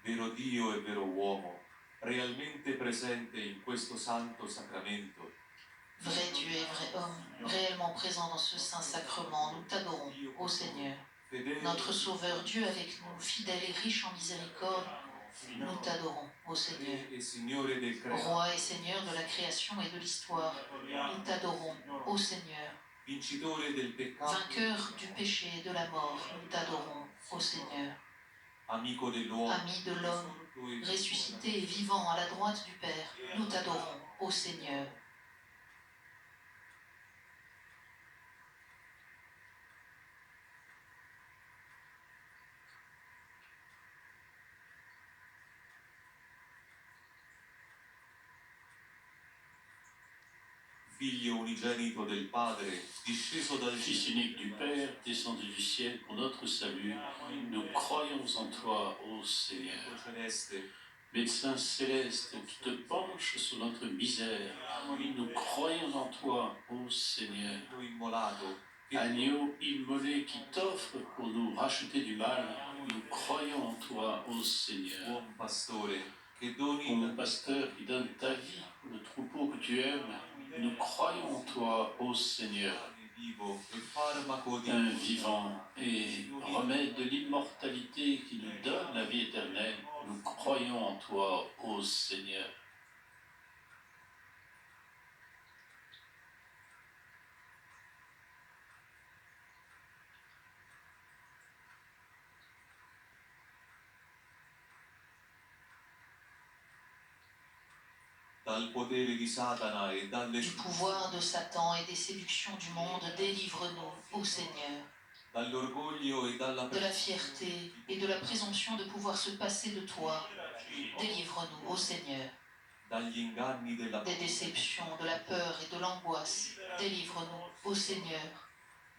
vero Dio e vero uomo, realmente presente in questo santo sacramento. Vrai Dieu et vrai homme, réellement présent dans ce saint sacrement, nous t'adorons, ô Seigneur. Notre Sauveur, Dieu avec nous, fidèle et riche en miséricorde, nous t'adorons, ô Seigneur. Roi et Seigneur de la création et de l'histoire, nous t'adorons, ô Seigneur. Vainqueur du péché et de la mort, nous t'adorons, ô Seigneur. Ami de l'homme, ressuscité et vivant à la droite du Père, nous t'adorons, ô Seigneur. Figlio unigenito del Padre, disceso dal Fils unique du Père, descendu du ciel pour notre salut, nous croyons en toi, ô Seigneur. Médecin céleste qui te penche sur notre misère, nous croyons en toi, ô Seigneur. Agneau immolé qui t'offre pour nous racheter du mal, nous croyons en toi, ô Seigneur. Bon pasteur qui donne ta vie pour le troupeau que tu aimes, nous croyons en toi, ô Seigneur. Un vivant et remède de l'immortalité qui nous donne la vie éternelle, nous croyons en toi, ô Seigneur. Du pouvoir de Satan et des séductions du monde, délivre-nous, ô Seigneur. De la fierté et de la présomption de pouvoir se passer de toi, délivre-nous, ô Seigneur. Des déceptions, de la peur et de l'angoisse, délivre-nous, ô Seigneur.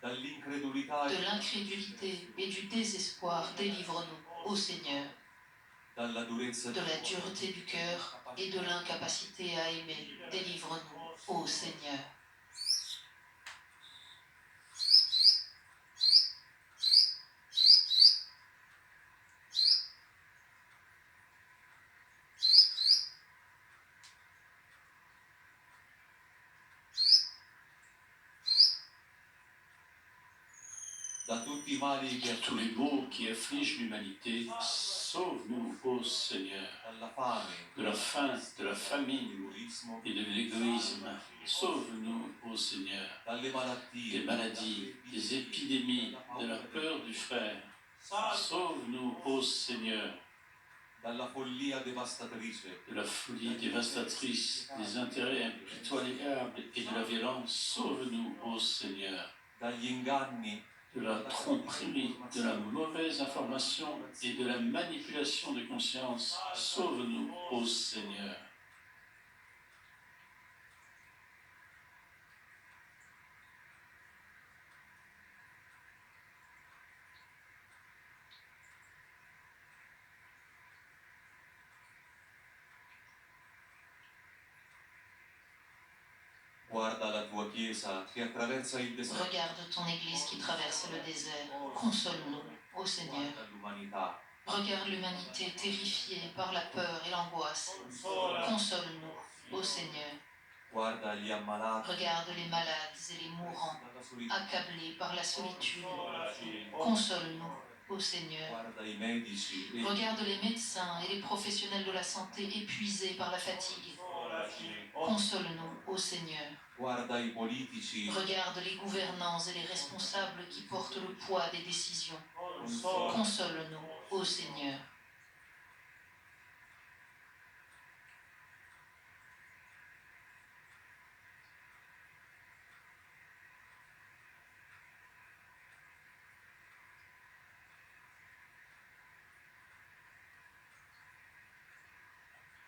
De l'incrédulité et du désespoir, délivre-nous, ô Seigneur. De la dureté du cœur et de l'incapacité à aimer, délivre-nous, ô Seigneur. De tous les maux qui affligent l'humanité, sauve-nous, ô Seigneur. De la faim, de la famine et de l'égoïsme, sauve-nous, ô Seigneur. Des maladies, des épidémies, de la peur du frère, sauve-nous, ô Seigneur. De la folie dévastatrice, des intérêts impitoyables et de la violence, sauve-nous, ô Seigneur. De la tromperie, de la mauvaise information et de la manipulation de conscience, sauve-nous, ô Seigneur. Regarde ton Église qui traverse le désert. Console-nous, ô Seigneur. Regarde l'humanité terrifiée par la peur et l'angoisse. Console-nous, ô Seigneur. Regarde les malades et les mourants, accablés par la solitude. Console-nous, ô Seigneur. Regarde les médecins et les professionnels de la santé épuisés par la fatigue. Console-nous, ô Seigneur. Regarde les gouvernants et les responsables qui portent le poids des décisions. Console-nous, ô Seigneur.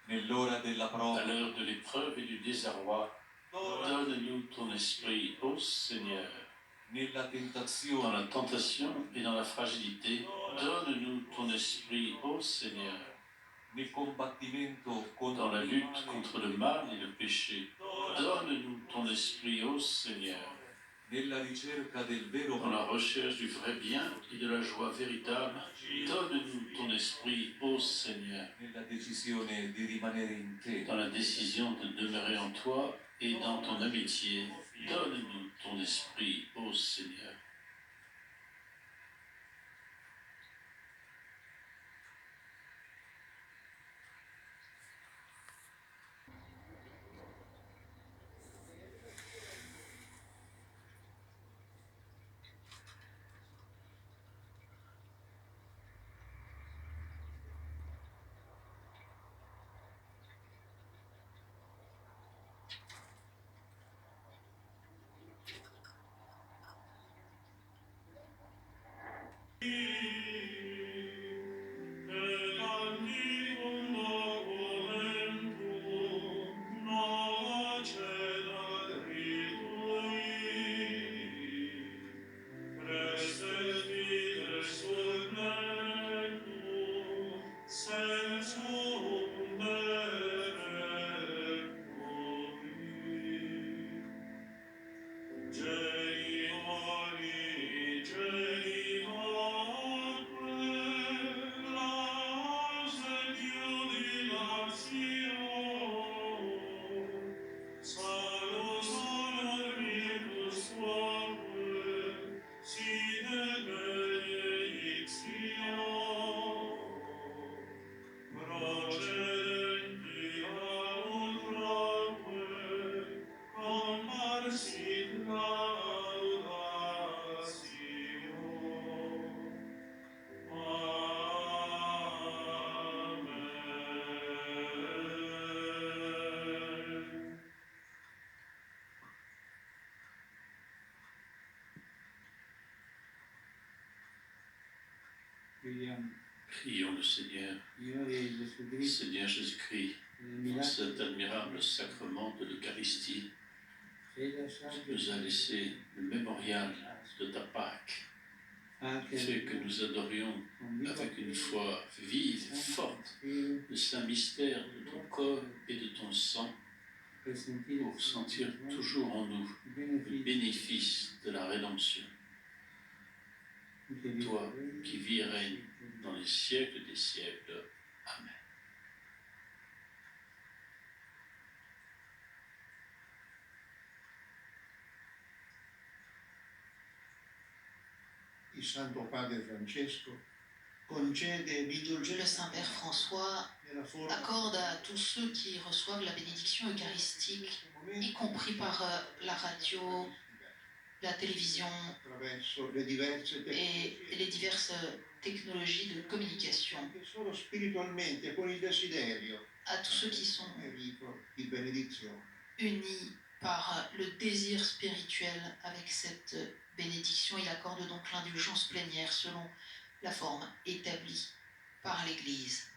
À l'heure de l'épreuve et du désarroi, donne-nous ton esprit, ô Seigneur. Dans la tentation et dans la fragilité, donne-nous ton esprit, ô Seigneur. Dans la lutte contre le mal et le péché, donne-nous ton esprit, ô Seigneur. Dans la recherche du vrai bien et de la joie véritable, donne-nous ton esprit, ô Seigneur, dans la décision de demeurer en toi et dans ton amitié. Donne-nous ton esprit, ô Seigneur. Prions le Seigneur. Seigneur Jésus-Christ, pour cet admirable sacrement de l'Eucharistie, tu nous as laissé le mémorial de ta Pâque, fait que nous adorions avec une foi vive, forte, le saint mystère de ton corps et de ton sang, pour sentir toujours en nous le bénéfice de la rédemption. Toi qui vis et règnes dans les siècles des siècles. Amen. Il Santo Padre Francesco concede Le Saint-Père François accorde à tous ceux qui reçoivent la bénédiction eucharistique, y compris par la radio, la télévision et les diverses technologies de communication, à tous ceux qui sont unis par le désir spirituel avec cette bénédiction. Il accorde donc l'indulgence plénière selon la forme établie par l'Église.